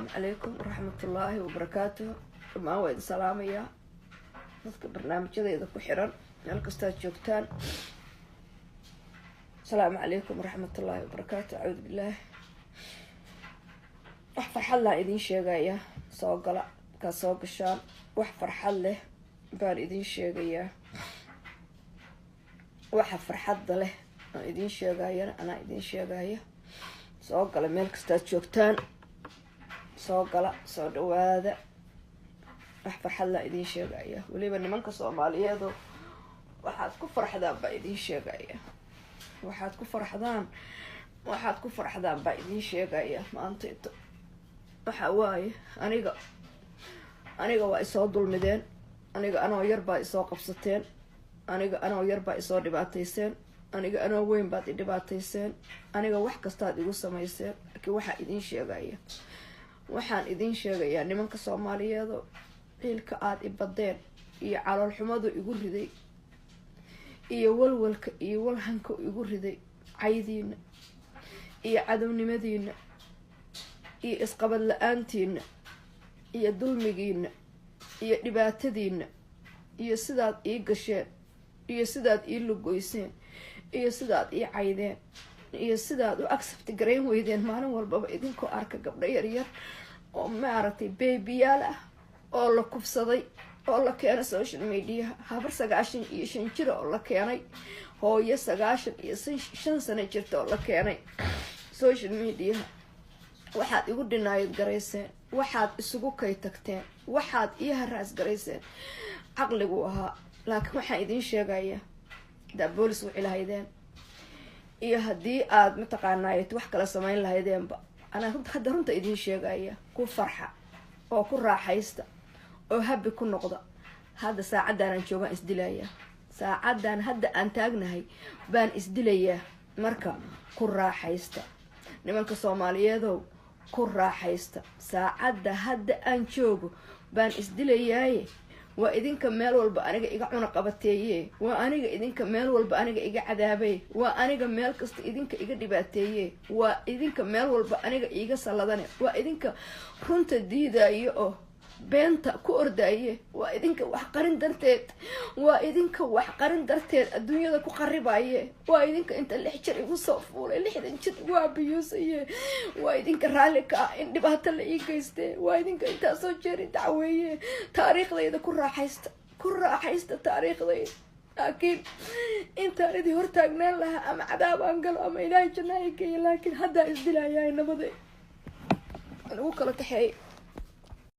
السلام عليكم ورحمة الله وبركاته. ما وين سلامية نذكر برنامج كذا إذا كحرا الكستات جوكتان. السلام عليكم ورحمة الله وبركاته. أعوذ بالله. وحفر حلا إذن شيء سوق لا كسوق الشام وحفر حله بار إذن شيء وحفر حد له إذن شيء أنا إذن شيء سوق لا ملك ستات جوكتان سوق لا سود وهذا وحفر حلا إذن شيء ولي بني منك صومالي هذا واحد كفر حدا بإذن شيء واحد كفر حدا بإذن شيء ما أنت وحواي أنا waa isoo dulmideen anoo yar baa isoo qabsateen anoo yar baa isoo dhibaatayseen anoo weyn baad i dhibaatayseen wax kastaad igu samayseen laakiin waxaan idin sheegayaa nimanka Soomaaliyeed ciilka aad i badeen iyo calool xumadu igu riday iyo walwalka iyo walhanka igu riday caydiina iyo cadownimadiina iyo isqabad la'aantiina iyo dulmigiina iyo dhibaatadiina iyo sidaad ii gasheen iyo sidaad ii lugoyseen iyo sidaad ii caydeen iyo sidaad u accept gareyn weydeen maalin walba idinkoo arka gabdho yar yar oo maaragtay babyyaal ah oo la kufsaday oo la keenay social media habar 95 jir oo la keenay hooyo 95 sano jirta oo la keenay social media waxaad igu dhinaayad garayseen waxaad isugu kay tagteen waxaad ii haraas garayseen caqligu ahaa laakiin waxaan idin sheegayaa da boolis wixii lahaydeen iyo haddii aad mataqaanaayad wax kala samayn lahaydeenba ana runta idin sheegaya ku farxa oo ku raaxaysta oo habi ku noqda hadda saacadan aan joogan isdilayaa saacadan hadda aan taagnahay baan isdilayaa marka ku raaxaysta nimanka Soomaaliyeed ku raaxaysta saacada hadda aan joogo baan isdilayaa waa idinka meel walba aniga iga cuna qabateeyay waa aniga idinka meel walba aniga iga cadaabay waa aniga meel kasta idinka iga dhibaateeyay waa idinka meel walba aniga iga saladane waa idinka runta diidayo oo beenta ku ordaaye waa idinka wax qarin darteed adduunyada ku qaribaaye waa idinka inta 6 jir igu soo fuulay 60 jir waa biyuusaye waa idinka raali ka in dhibaato la ii geystay waa idinka inta soo jeeri dacweeye taariikhdayda ku raaxaysta taariikhdayda laakiin inta idii hor taagnaan lahaa ama cadaab aan galo ama ilaahay jannada geeyo laakiin hadda isdilayaa nabadey anigu kala kaxeey